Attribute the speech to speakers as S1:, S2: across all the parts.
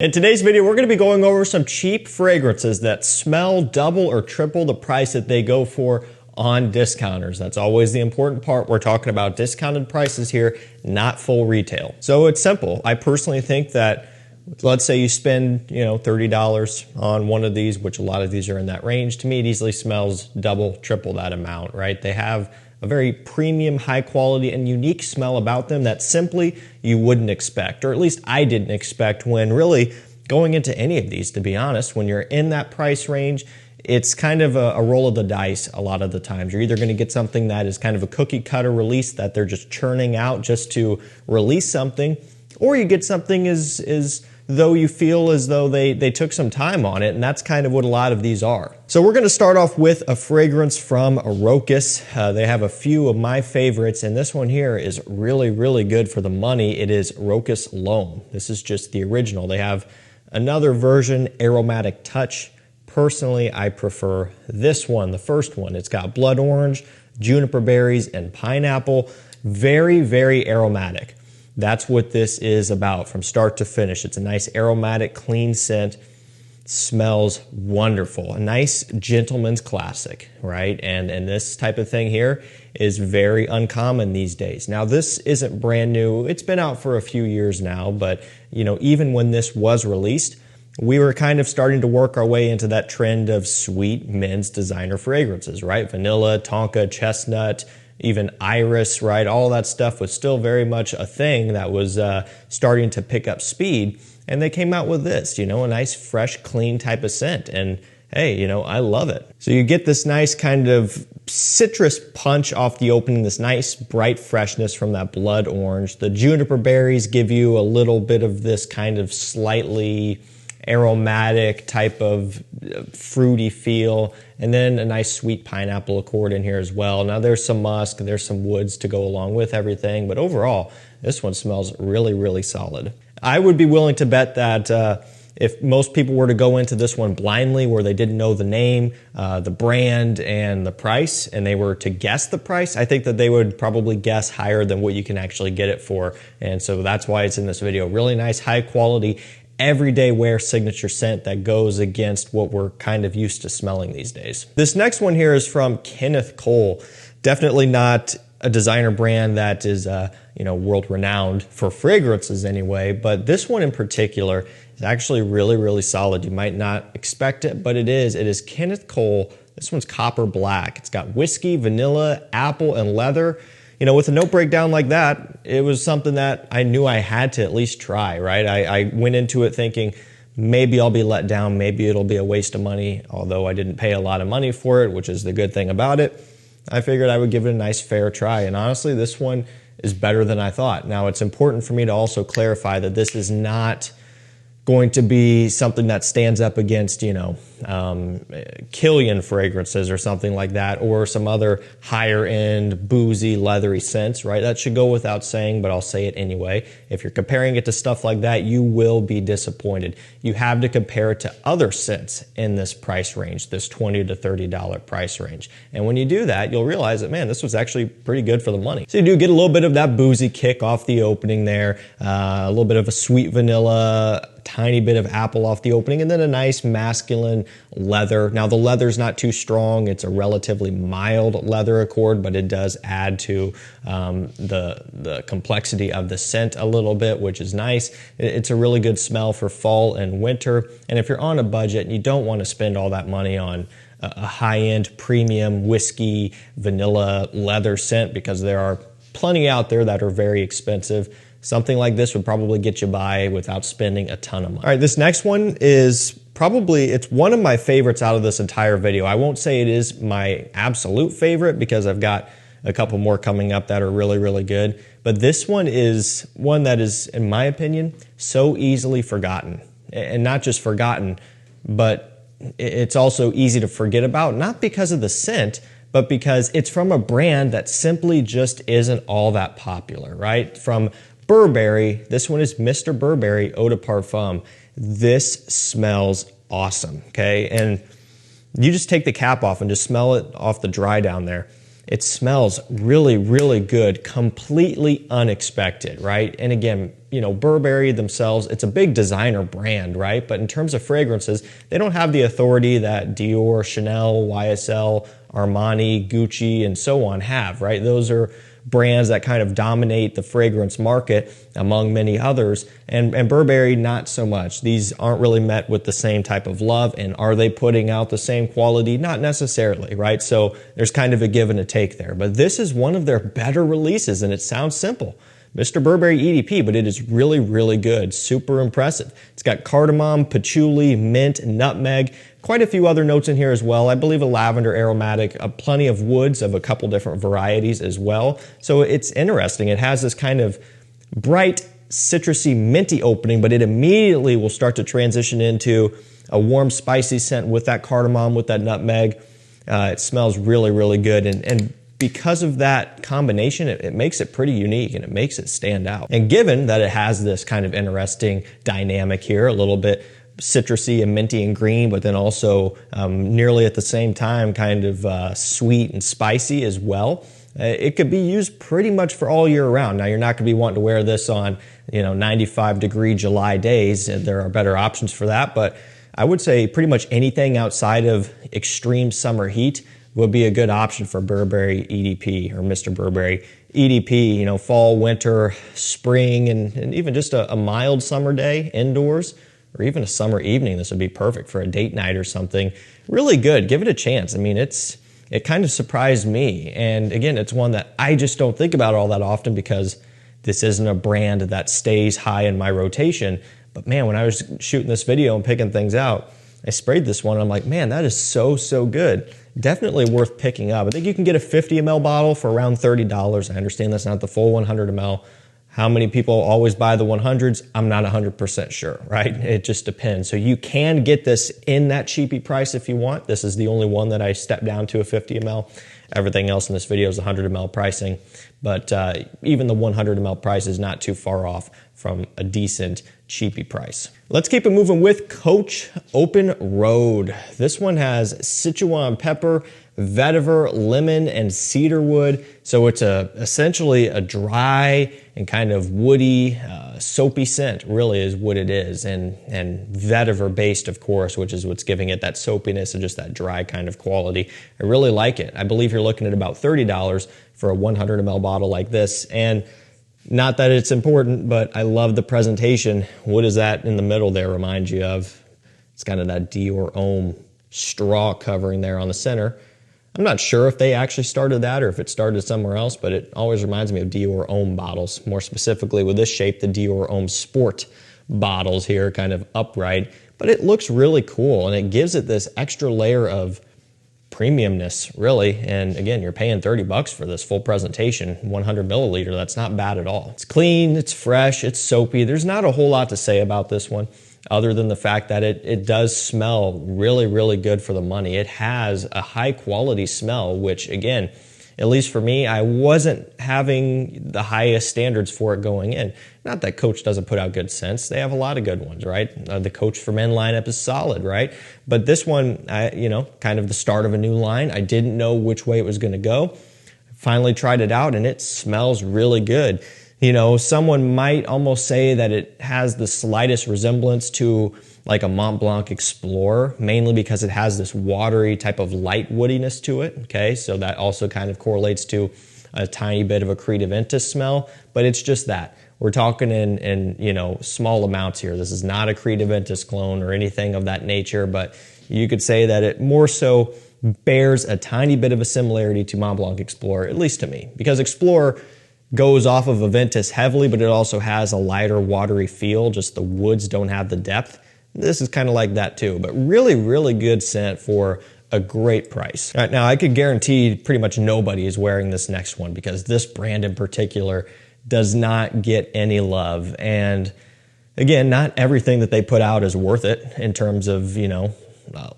S1: In today's video, we're going to be going over some cheap fragrances that smell double or triple the price that they go for on discounters. That's always the important part. We're talking about discounted prices here, not full retail. So it's simple. I personally think that, let's say you spend, $30 on one of these, which a lot of these are in that range. To me, it easily smells double, triple that amount, right? They have a very premium, high quality, and unique smell about them that simply you wouldn't expect, or at least I didn't expect when really going into any of these, to be honest. When you're in that price range, it's kind of a roll of the dice a lot of the times. You're either going to get something that is kind of a cookie cutter release that they're just churning out just to release something, or you get something as though you feel as though they took some time on it, and that's kind of what a lot of these are. So we're going to start off with a fragrance from Rokus. They have a few of my favorites, and this one here is really, really good for the money. It is Rokus Lom. This is just the original. They have another version, Aromatic Touch. Personally, I prefer this one, the first one. It's got blood orange, juniper berries, and pineapple. Very, very aromatic. That's what this is about from start to finish. It's a nice aromatic, clean scent. Smells wonderful. A nice gentleman's classic, right? And this type of thing here is very uncommon these days. Now, this isn't brand new. It's been out for a few years now, but even when this was released, we were kind of starting to work our way into that trend of sweet men's designer fragrances, right? Vanilla, tonka, chestnut, even iris, right? All that stuff was still very much a thing that was starting to pick up speed. And they came out with this, a nice, fresh, clean type of scent. And hey, I love it. So you get this nice kind of citrus punch off the opening, this nice bright freshness from that blood orange. The juniper berries give you a little bit of this kind of slightly aromatic type of fruity feel, and then a nice sweet pineapple accord in here as well. Now there's some musk, there's some woods to go along with everything, but overall this one smells really, really solid. I would be willing to bet that if most people were to go into this one blindly, where they didn't know the name, the brand, and the price, and they were to guess the price, I think that they would probably guess higher than what you can actually get it for. And so that's why it's in this video. Really nice, high quality, everyday wear signature scent that goes against what we're kind of used to smelling these days. This next one here is from Kenneth. Definitely not a designer brand that is world renowned for fragrances anyway, but this one in particular is actually really, really solid. You might not expect it, but it is. It is Kenneth. This one's copper black. It's got whiskey, vanilla, apple, and leather. With a note breakdown like that, it was something that I knew I had to at least try, right? I went into it thinking, maybe I'll be let down, maybe it'll be a waste of money, although I didn't pay a lot of money for it, which is the good thing about it. I figured I would give it a nice fair try, and honestly, this one is better than I thought. Now, it's important for me to also clarify that this is not going to be something that stands up against, Killian fragrances or something like that, or some other higher end, boozy, leathery scents, right? That should go without saying, but I'll say it anyway. If you're comparing it to stuff like that, you will be disappointed. You have to compare it to other scents in this price range, this $20 to $30 price range. And when you do that, you'll realize that, man, this was actually pretty good for the money. So you do get a little bit of that boozy kick off the opening there, a little bit of a sweet vanilla, tiny bit of apple off the opening, and then a nice masculine leather. Now the leather's not too strong. It's a relatively mild leather accord, but it does add to the complexity of the scent a little bit, which is nice. It's a really good smell for fall and winter. And if you're on a budget and you don't want to spend all that money on a high-end premium whiskey, vanilla, leather scent, because there are plenty out there that are very expensive, something like this would probably get you by without spending a ton of money. All right, this next one is it's one of my favorites out of this entire video. I won't say it is my absolute favorite because I've got a couple more coming up that are really, really good. But this one is one that is, in my opinion, so easily forgotten. And not just forgotten, but it's also easy to forget about, not because of the scent, but because it's from a brand that simply just isn't all that popular, right? From Burberry, this one is Mr. Burberry Eau de Parfum. This smells awesome, okay? And you just take the cap off and just smell it off the dry down there. It smells really, really good, completely unexpected, right? And again, Burberry themselves, it's a big designer brand, right? But in terms of fragrances, they don't have the authority that Dior, Chanel, YSL, Armani, Gucci, and so on have, right? Those are brands that kind of dominate the fragrance market among many others, and Burberry not so much. These aren't really met with the same type of love, and are they putting out the same quality? Not necessarily, right? So there's kind of a give and a take there. But this is one of their better releases, and it sounds simple. Mr. Burberry EDP, but it is really, really good. Super impressive. It's got cardamom, patchouli, mint, nutmeg, quite a few other notes in here as well. I believe a lavender aromatic, plenty of woods of a couple different varieties as well. So it's interesting. It has this kind of bright, citrusy, minty opening, but it immediately will start to transition into a warm, spicy scent with that cardamom, with that nutmeg. It smells really, really good. And because of that combination, it makes it pretty unique and it makes it stand out. And given that it has this kind of interesting dynamic here, a little bit citrusy and minty and green, but then also nearly at the same time kind of sweet and spicy as well, it could be used pretty much for all year round. Now, you're not going to be wanting to wear this on 95-degree July days. There are better options for that, but I would say pretty much anything outside of extreme summer heat would be a good option for Burberry EDP or Mr. Burberry EDP. Fall, winter, spring, and even just a mild summer day indoors, or even a summer evening. This would be perfect for a date night or something. Really good. Give it a chance. I mean, it kind of surprised me. And again, it's one that I just don't think about all that often because this isn't a brand that stays high in my rotation. But man, when I was shooting this video and picking things out, I sprayed this one and I'm like, man, that is so, so good. Definitely worth picking up. I think you can get a 50 ml bottle for around $30. I understand that's not the full 100 ml. How many people always buy the 100s? I'm not 100% sure, right? It just depends. So you can get this in that cheapy price if you want. This is the only one that I stepped down to a 50 ml. Everything else in this video is 100 ml pricing. But even the 100 ml price is not too far off from a decent cheapy price. Let's keep it moving with Coach Open Road. This one has Sichuan pepper, vetiver, lemon, and cedarwood. So it's essentially a dry and kind of woody, soapy scent, really is what it is. And vetiver based, of course, which is what's giving it that soapiness and just that dry kind of quality. I really like it. I believe you're looking at about $30 for a 100 ml bottle like this. And not that it's important, but I love the presentation. What does that in the middle there remind you of? It's kind of that Dior Homme straw covering there on the center. I'm not sure if they actually started that or if it started somewhere else, but it always reminds me of Dior Homme bottles, more specifically with this shape, the Dior Homme Sport bottles here, kind of upright. But it looks really cool, and it gives it this extra layer of premiumness, really. And again, you're paying $30 for this full presentation, 100 milliliter. That's not bad at all. It's clean, it's fresh, it's soapy. There's not a whole lot to say about this one other than the fact that it does smell really, really good for the money. It has a high quality smell, which again, at least for me, I wasn't having the highest standards for it going in. Not that Coach doesn't put out good scents. They have a lot of good ones, right? The Coach for Men lineup is solid, right? But this one, kind of the start of a new line. I didn't know which way it was going to go. Finally tried it out, and it smells really good. Someone might almost say that it has the slightest resemblance to like a Mont Blanc Explorer, mainly because it has this watery type of light woodiness to it, okay? So that also kind of correlates to a tiny bit of a Creed Aventus smell, but it's just that. We're talking in small amounts here. This is not a Creed Aventus clone or anything of that nature, but you could say that it more so bears a tiny bit of a similarity to Mont Blanc Explorer, at least to me, because Explorer goes off of Aventus heavily, but it also has a lighter, watery feel. Just the woods don't have the depth. This is kind of like that too, but really, really good scent for a great price. All right, now I could guarantee pretty much nobody is wearing this next one because this brand in particular does not get any love. And again, not everything that they put out is worth it in terms of,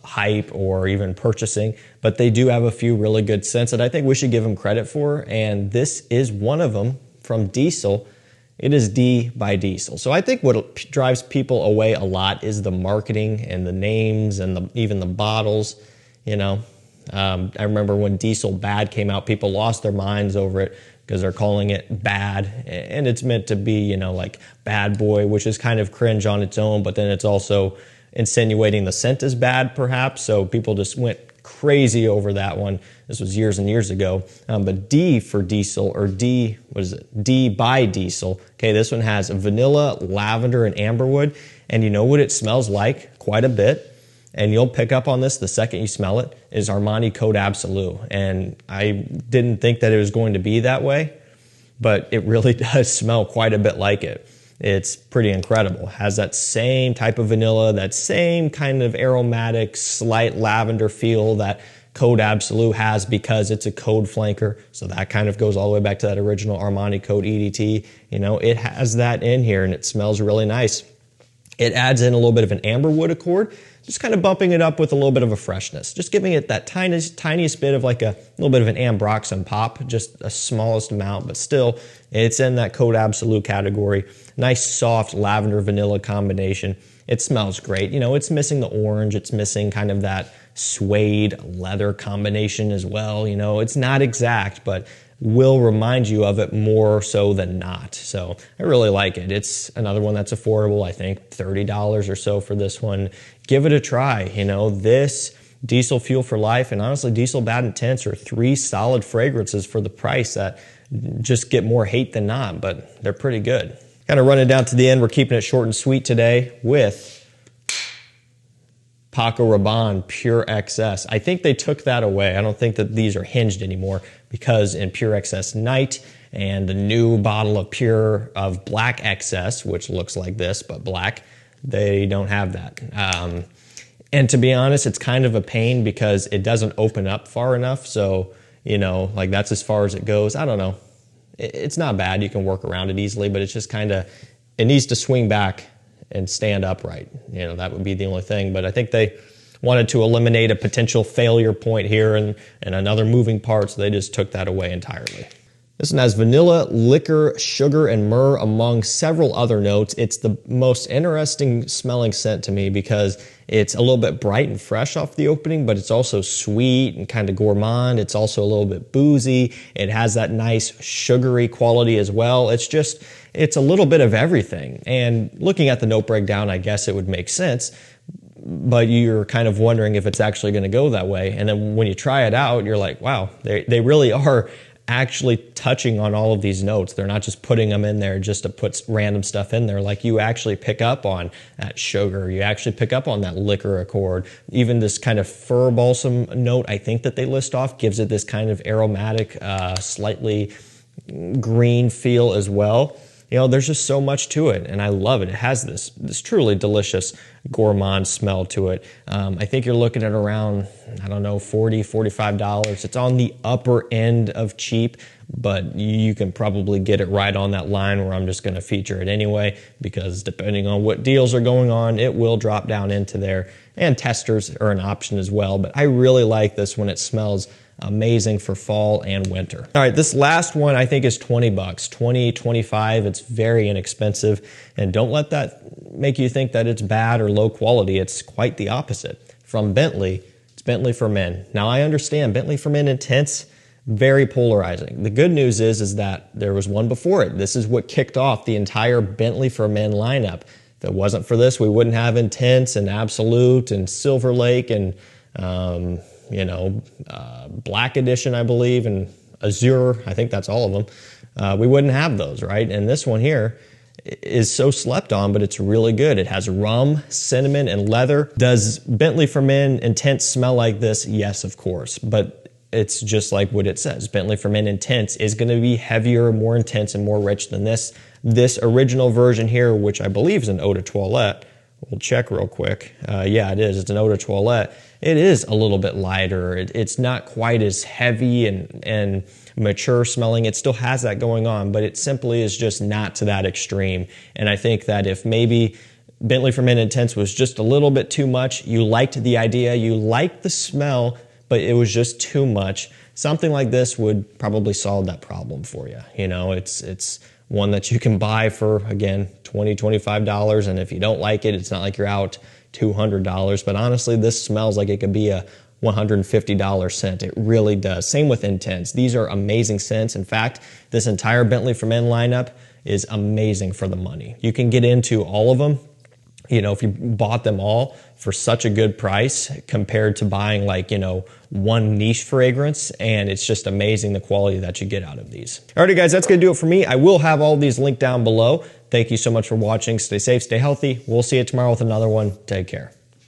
S1: hype or even purchasing, but they do have a few really good scents that I think we should give them credit for, and this is one of them from Diesel. It is D by Diesel. So I think what drives people away a lot is the marketing and the names and even the bottles. I remember when Diesel Bad came out, people lost their minds over it because they're calling it bad, and it's meant to be, you know, like bad boy, which is kind of cringe on its own, but then it's also insinuating the scent is bad, perhaps. So people just went crazy over that one. This was years and years ago. But D for diesel, or D, what is it? D by diesel. Okay, this one has vanilla, lavender, and amberwood. And you know what it smells like? Quite a bit. And you'll pick up on this the second you smell it, is Armani Code Absolute. And I didn't think that it was going to be that way, but it really does smell quite a bit like it. It's pretty incredible. Has that same type of vanilla, that same kind of aromatic, slight lavender feel that Code Absolute has, because it's a code flanker. So that kind of goes all the way back to that original Armani Code EDT. You know, it has that in here, and it smells really nice. It adds in a little bit of an amberwood accord, just kind of bumping it up with a little bit of a freshness, just giving it that tiniest bit of like a little bit of an ambroxan pop, just a smallest amount, but still it's in that Code Absolute category. Nice soft lavender vanilla combination. It smells great. You know, it's missing the orange, it's missing kind of that suede leather combination as well. You know, it's not exact, but will remind you of it more so than not. So I really like it. It's another one that's affordable. I think $30 or so for this one. Give it a try. You know, this, Diesel Fuel for Life, and honestly Diesel Bad Intense are three solid fragrances for the price that just get more hate than not, but they're pretty good. Kind of running down to the end. We're keeping it short and sweet today with Paco Rabanne Pure XS. I think they took that away. I don't think that these are hinged anymore, because in Pure XS Night and the new bottle of Black XS, which looks like this but black, they don't have that. And to be honest, it's kind of a pain because it doesn't open up far enough. So, you know, like that's as far as it goes. I don't know. It's not bad. You can work around it easily, but it's just kind of, it needs to swing back and stand upright. You know, that would be the only thing. But I think they wanted to eliminate a potential failure point here and another moving part, so they just took that away entirely. This one has vanilla, liquor, sugar, and myrrh among several other notes. It's the most interesting smelling scent to me because it's a little bit bright and fresh off the opening, but it's also sweet and kind of gourmand. It's also a little bit boozy. It has that nice sugary quality as well. It's a little bit of everything. And looking at the note breakdown, I guess it would make sense, but you're kind of wondering if it's actually going to go that way. And then when you try it out, you're like, wow, they really are actually touching on all of these notes. They're not just putting them in there just to put random stuff in there. Like, you actually pick up on that sugar. You actually pick up on that liquor accord. Even this kind of fir balsam note, I think that they list off, gives it this kind of aromatic, slightly green feel as well. You know, there's just so much to it, and I love it. It has this truly delicious gourmand smell to it. I think you're looking at around, I don't know, $40, $45. It's on the upper end of cheap, but you can probably get it right on that line where I'm just going to feature it anyway, because depending on what deals are going on, it will drop down into there. And testers are an option as well, but I really like this when it smells amazing for fall and winter. All right, this last one I think is 20 bucks, 20, 25. It's very inexpensive, and don't let that make you think that it's bad or low quality. It's quite the opposite. From Bentley, it's Bentley for Men. Now I understand Bentley for Men Intense, very polarizing. The good news is that there was one before it. This is what kicked off the entire Bentley for Men lineup. If it wasn't for this, we wouldn't have Intense and Absolute and Silver Lake and Black Edition, I believe, and Azure. I think that's all of them. We wouldn't have those, right? And this one here is so slept on, but it's really good. It has rum, cinnamon, and leather. Does Bentley for Men Intense smell like this? Yes, of course. But it's just like what it says. Bentley for Men Intense is going to be heavier, more intense, and more rich than this. This original version here, which I believe is an eau de toilette. We'll check real quick. Yeah, it is. It's an eau de toilette. It is a little bit lighter. It's not quite as heavy and mature smelling. It still has that going on, but it simply is just not to that extreme. And I think that if maybe Bentley for Men Intense was just a little bit too much, you liked the idea, you liked the smell, but it was just too much, something like this would probably solve that problem for you. You know, it's one that you can buy for, again, $20, $25, and if you don't like it, it's not like you're out $200. But honestly, this smells like it could be a $150 scent. It really does. Same with Intense. These are amazing scents. In fact, this entire Bentley for Men lineup is amazing for the money. You can get into all of them, you know, if you bought them all for such a good price compared to buying like, you know, one niche fragrance, and it's just amazing the quality that you get out of these. Alrighty guys, that's gonna do it for me. I will have all these linked down below. Thank you so much for watching. Stay safe, stay healthy. We'll see you tomorrow with another one. Take care.